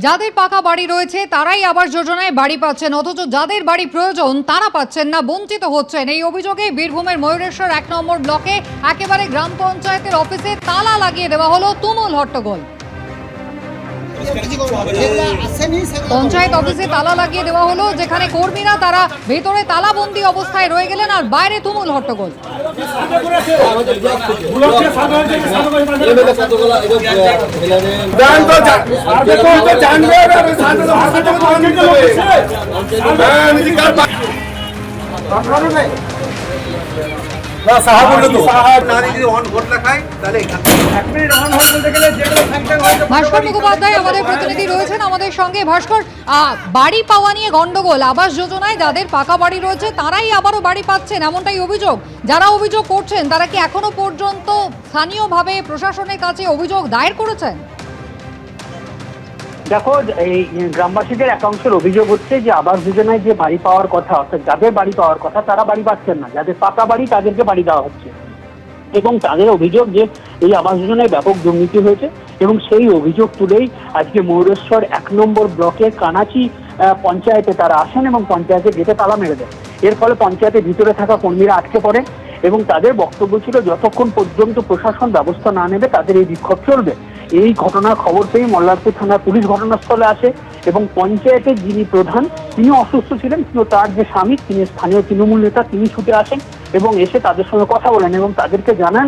যাদের পাকা বাড়ি রয়েছে তারাই আবাস যোজনায় বাড়ি পাচ্ছেন, অথচ যাদের বাড়ি প্রয়োজন তারা পাচ্ছেন না, বঞ্চিত হচ্ছেন। এই অভিযোগে বীরভূমের ময়ূরেশ্বর ১ নম্বর ব্লকে একেবারে গ্রাম পঞ্চায়েতের অফিসে তালা লাগিয়ে দেওয়া হলো, তুমুল হট্টগোল। পঞ্চায়েত অফিসে তালা লাগিয়ে দেওয়া হলো, যেখানে কর্মীরা তারা ভেতরে তালাবন্দি অবস্থায় রয়ে গেলেন আর বাইরে তুমুল হট্টগোল। ভাস্কর মুখোপাধ্যায় আমাদের প্রতিনিধি রয়েছেন আমাদের সঙ্গে। ভাস্কর, বাড়ি পাওয়া নিয়ে গন্ডগোল, আবাস যোজনায় যাদের পাকা বাড়ি রয়েছে তারাই আবারও বাড়ি পাচ্ছেন, এমনটাই অভিযোগ। যারা অভিযোগ করছেন তারা কি এখনো পর্যন্ত স্থানীয়ভাবে প্রশাসনের কাছে অভিযোগ দায়ের করেছেন? দেখো, এই গ্রামবাসীদের একাংশের অভিযোগ হচ্ছে যে আবাস যোজনায় যে বাড়ি পাওয়ার কথা, অর্থাৎ যাদের বাড়ি পাওয়ার কথা তারা বাড়ি পাচ্ছেন না, যাদের পাকা বাড়ি তাদেরকে বাড়ি দেওয়া হচ্ছে। এবং তাদের অভিযোগ যে এই আবাস যোজনায় ব্যাপক দুর্নীতি হয়েছে এবং সেই অভিযোগ তুলেই আজকে ময়ূরেশ্বর ১ নম্বর ব্লকের কানাচি পঞ্চায়েতে তারা আসেন এবং পঞ্চায়েতে গেটে তালা মেরে দেন। এর ফলে পঞ্চায়েতের ভিতরে থাকা কর্মীরা আটকে পড়েন এবং তাদের বক্তব্য ছিল যতক্ষণ পর্যন্ত প্রশাসন ব্যবস্থা না নেবে তাদের এই বিক্ষোভ চলবে। এই ঘটনার খবর পেয়ে মল্লারপুর থানার পুলিশ ঘটনাস্থলে আসে এবং পঞ্চায়েতের যিনি প্রধান তিনি অসুস্থ ছিলেন, কিন্তু তার যে স্বামী তিনি স্থানীয় তৃণমূল নেতা, তিনি ছুটে আসেন এবং এসে তাদের সঙ্গে কথা বলেন এবং তাদেরকে জানান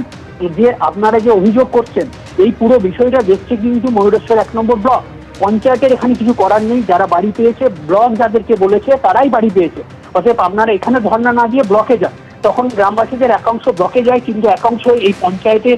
যে আপনারা যে অভিযোগ করছেন এই পুরো বিষয়টা দেখছে কিন্তু ময়ূরেশ্বর ১ নম্বর ব্লক। পঞ্চায়েতের এখানে কিছু করার নেই, যারা বাড়ি পেয়েছে ব্লক যাদেরকে বলেছে তারাই বাড়ি পেয়েছে, অতএব আপনারা এখানে ধর্ণা না দিয়ে ব্লকে যান। তখন গ্রামবাসীদের একাংশ ব্লকে যায়, কিন্তু একাংশ এই পঞ্চায়েতে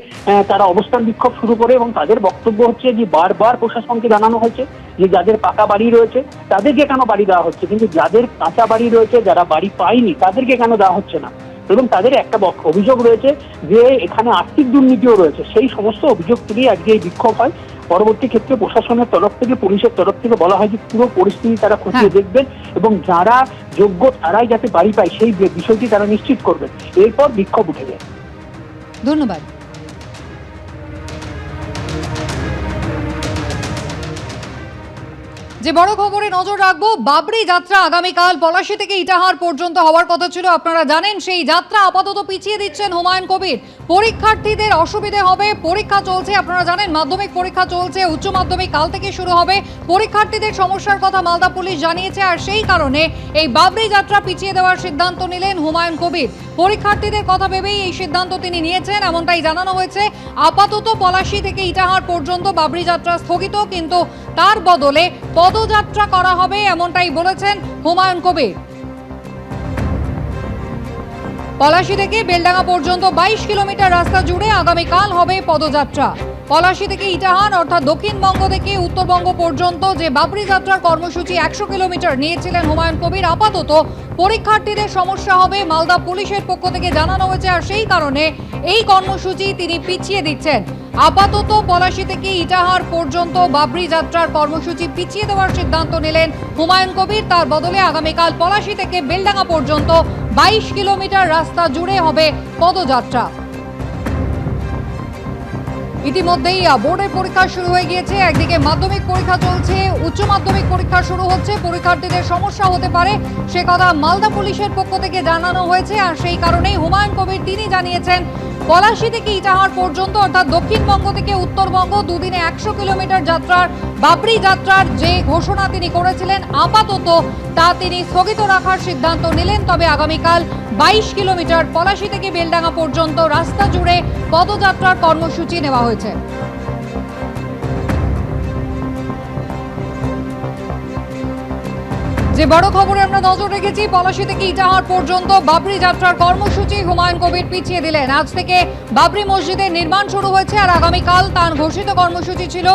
তারা অবস্থান বিক্ষোভ শুরু করে এবং তাদের বক্তব্য হচ্ছে যে বারবার প্রশাসনকে জানানো হয়েছে যে যাদের পাকা বাড়ি রয়েছে তাদেরকে কেন বাড়ি দেওয়া হচ্ছে, কিন্তু যাদের কাঁচা বাড়ি রয়েছে যারা বাড়ি পায়নি তাদেরকে কেন দেওয়া হচ্ছে না। এবং তাদের একটা অভিযোগ রয়েছে যে এখানে আর্থিক দুর্নীতিও রয়েছে। সেই সমস্ত অভিযোগ তুলেই আজকে এই বিক্ষোভ হয়। পরবর্তী ক্ষেত্রে প্রশাসনের তরফ থেকে, পুলিশের তরফ থেকে বলা হয় যে পুরো পরিস্থিতি তারা খতিয়ে দেখবেন এবং যারা যোগ্য তারাই যাতে বাড়ি পায় সেই বিষয়টি তারা নিশ্চিত করবেন। এরপর বিক্ষোভ উঠে যায়। ধন্যবাদ। যে বড় খবরে নজর রাখবো, বাবরি যাত্রা আগামীকাল পলাশী থেকে ইটাহার পর্যন্ত হওয়ার কথা ছিল, আপনারা জানেন সেই যাত্রা আপাতত পিছিয়ে দিচ্ছেন হুমায়ুন কবির। পরীক্ষার্থীদের অসুবিধে হবে, পরীক্ষা চলছে, আপনারা জানেন মাধ্যমিক পরীক্ষা চলছে, উচ্চ মাধ্যমিক কাল থেকে শুরু হবে। পরীক্ষার্থীদের সমস্যার কথা মালদা পুলিশ জানিয়েছে আর সেই কারণে এই বাবরি যাত্রা পিছিয়ে দেওয়ার সিদ্ধান্ত নিলেন হুমায়ুন কবির। পরীক্ষার্থীদের কথা ভেবেই এই সিদ্ধান্ত তিনি নিয়েছেন, এমনটাই জানানো হয়েছে। আপাতত পলাশী থেকে ইটাহার পর্যন্ত বাবরি যাত্রা স্থগিত, কিন্তু তার বদলে পদযাত্রা করা হবে, এমনটাই বলেছেন হুমায়ুন কবির। পলাশী থেকে বেলডাঙ্গা পর্যন্ত ২২ কিলোমিটার রাস্তা জুড়ে আগামীকাল হবে পদযাত্রা। পলাশী থেকে ইটাহার অর্থাৎ দক্ষিণবঙ্গ থেকে উত্তরবঙ্গ পর্যন্ত যে বাবরি যাত্রার কর্মসূচি ১০০ কিলোমিটার নিয়েছিলেন হুমায়ুন কবির, আপাতত পরীক্ষার্থীদের সমস্যা হবে মালদা পুলিশের পক্ষ থেকে জানানো হয়েছে আর সেই কারণে এই কর্মসূচি তিনি পিছিয়ে দিচ্ছেন। আপাতত পলাশী থেকে ইটাহার পর্যন্ত বাবরি যাত্রার কর্মসূচি পিছিয়ে দেওয়ার সিদ্ধান্ত নিলেন হুমায়ুন কবির। তার বদলে আগামীকাল পলাশী থেকে বেলডাঙ্গা পর্যন্ত ২২ কিলোমিটার রাস্তা জুড়ে হবে পদযাত্রা। ইতিমধ্যেই বোর্ডের পরীক্ষা শুরু হয়ে গিয়েছে, একদিকে মাধ্যমিক পরীক্ষা চলছে, উচ্চ মাধ্যমিক পরীক্ষা শুরু হচ্ছে, পরীক্ষার্থীদের সমস্যা হতে পারে সে কথা মালদা পুলিশের পক্ষ থেকে জানানো হয়েছে আর সেই কারণেই হুমায়ুন কবির তিনি জানিয়েছেন পলাশী থেকে ইটাহার পর্যন্ত অর্থাৎ দক্ষিণবঙ্গ থেকে উত্তরবঙ্গ দুদিনে ১০০ কিলোমিটার যাত্রার বাবরি যাত্রার যে ঘোষণা তিনি করেছিলেন আপাতত তা তিনি স্থগিত রাখার সিদ্ধান্ত নিলেন। তবে আগামীকাল ২২ কিলোমিটার পলাশী থেকে বেলডাঙ্গা পর্যন্ত রাস্তা জুড়ে পদযাত্রার কর্মসূচি নেওয়া হয়েছে। যে বড় খবরে আমরা নজর রেখেছি, পলাশী থেকে ইটাহার পর্যন্ত বাবরি যাত্রার কর্মসূচি হুমায়ুন কবির পিছিয়ে দিলেন। আজ থেকে বাবরি মসজিদের নির্মাণ শুরু হয়েছে আর আগামীকাল তার ঘোষিত কর্মসূচি ছিল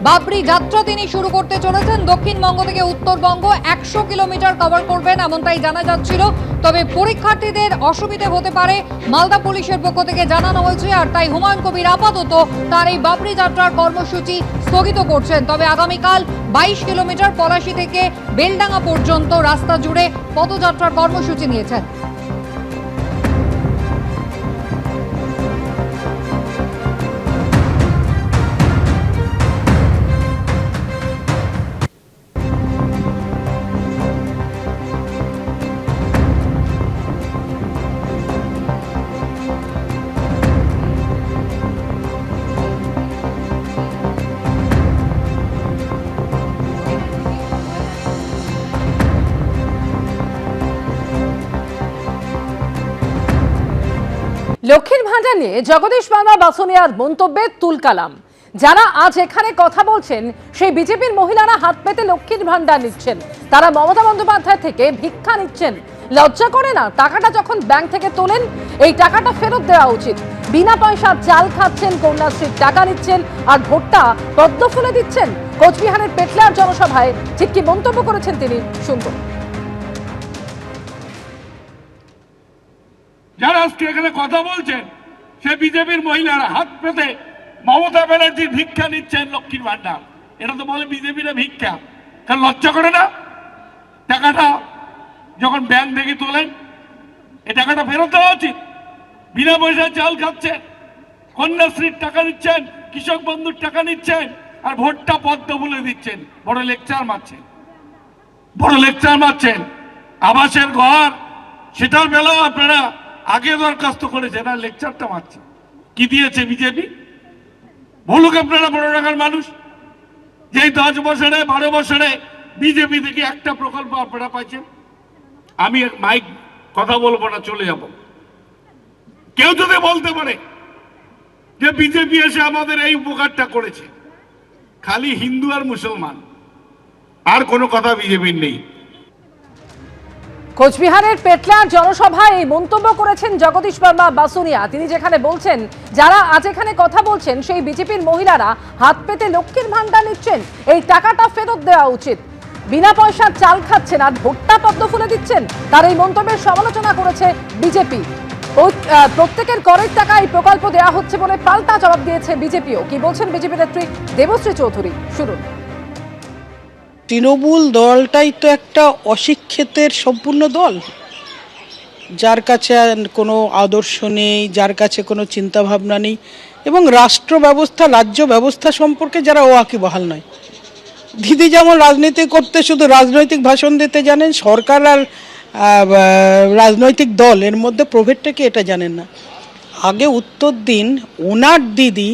বাবরি যাত্রা তিনি শুরু করতে চলেছেন। দক্ষিণবঙ্গ থেকে উত্তরবঙ্গ ১০০ কিলোমিটার কভার করবেন এমনটাই জানা যাচ্ছিল, তবে পরীক্ষার্থীদের অসুবিধে হতে পারে মালদা পুলিশের পক্ষ থেকে জানানো হয়েছে আর তাই হুমায়ুন কবির আপাতত তার এই বাবরি যাত্রার কর্মসূচি স্থগিত করছেন। তবে আগামীকাল ২২ কিলোমিটার পলাশী থেকে বেলডাঙ্গা পর্যন্ত রাস্তা জুড়ে পদযাত্রার কর্মসূচি নিয়েছেন। লক্ষ্মীর ভান্ডার নিয়ে জগদীশ বাংলা বাসুনিয়ার মন্তব্যে তুলকালাম। যারা আজ এখানে কথা বলছেন সেই বিজেপির মহিলারা হাত পেতে লক্ষ্মীর ভান্ডার নিচ্ছেন, তারা মমতা বন্দ্যোপাধ্যায় থেকে ভিক্ষা নিচ্ছেন। লজ্জা করে না? টাকাটা যখন ব্যাংক থেকে তোলেন এই টাকাটা ফেরত দেওয়া উচিত। বিনা পয়সা চাল খাচ্ছেন, কন্যাশ্রীর টাকা নিচ্ছেন, আর ভোটটা পদ্ম ফুলে দিচ্ছেন। কোচবিহারের পেটলার জনসভায় ঠিক কি মন্তব্য করেছেন তিনি, শুনবো। যারা আজকে এখানে কথা বলছেন সে বিজেপির মহিলারা হাত পেতে মমতা ব্যানার্জির ভিক্ষা নিচ্ছেন লক্ষ্মীর ভান্ডার। এটা তো বলে বিজেপির ভিক্ষা। কারণ লজ্জা করে না? টাকাটা যখন ব্যাংক থেকে তোলেন এই টাকাটা ফেরত দেওয়া উচিত। বিনা পয়সায় চাল খাচ্ছেন, কন্যাশ্রীর টাকা নিচ্ছেন, কৃষক বন্ধুর টাকা নিচ্ছেন, আর ভোটটা পদ্ম ফুলে দিচ্ছেন। বড় লেকচার মারছেন। আবাসের ঘর সেটার বেলাও আপনারা আগে দরখাস্ত করেছেন, আর লেকচারটা মারছে। কি দিয়েছে বিজেপি? বলুক আপনারা বড় টাকার মানুষ। যেই 10 বছরে 12 বছরে বিজেপি থেকে একটা প্রকল্প আপনারা পাইছেন। আমি মাইক কথা বলবো না, চলে যাব। কেউ যদি বলতে পারে যে বিজেপি এসে আমাদের এই উপকারটা করেছে, খালি হিন্দু আর মুসলমান, আর কোনো কথা বিজেপির নেই। কোচবিহারের পেটলার জনসভায় এই মন্তব্য করেছেন জগদীশ বাংলা বাসুনিয়া। তিনি যেখানে বলছেন যারা আজ এখানে কথা বলছেন সেই বিজেপির মহিলারা হাত পেতে লক্ষ্মীর ভান্ডার নিচ্ছেন, এই টাকাটা ফেরত দেওয়া উচিত। বিনা পয়সার চাল খাচ্ছেন আর ভোটটা পদ্ম ফুলে দিচ্ছেন। তার এই মন্তব্যের সমালোচনা করেছে বিজেপি। প্রত্যেকের করের টাকা এই প্রকল্প দেওয়া হচ্ছে বলে পাল্টা জবাব দিয়েছে বিজেপিও। কি বলছেন বিজেপি নেত্রী দেবশ্রী চৌধুরী, শুনুন। তৃণমূল দলটাই তো একটা অশিক্ষিতের সম্পূর্ণ দল, যার কাছে কোনো আদর্শ নেই, যার কাছে কোনো চিন্তা ভাবনা নেই, এবং রাষ্ট্র ব্যবস্থা রাজ্য ব্যবস্থা সম্পর্কে যারা ওয়াকিবহাল নয়। দিদি যেমন রাজনীতি করতে শুধু রাজনৈতিক ভাষণ দিতে জানেন, সরকার আর রাজনৈতিক দল এর মধ্যে প্রভেদটা কি এটা জানেন না। আগে উত্তর দিন, ওনার দিদি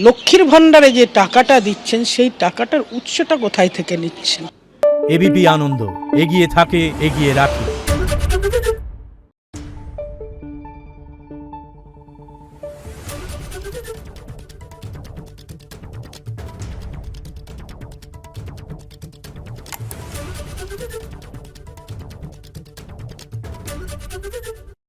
লক্ষ্মীর ভান্ডারে যে টাকাটা দিচ্ছেন সেই টাকাটার উৎসটা কোথায় থেকে নিচ্ছেন। এবিপি আনন্দ, এগিয়ে থাকে, এগিয়ে রাখে।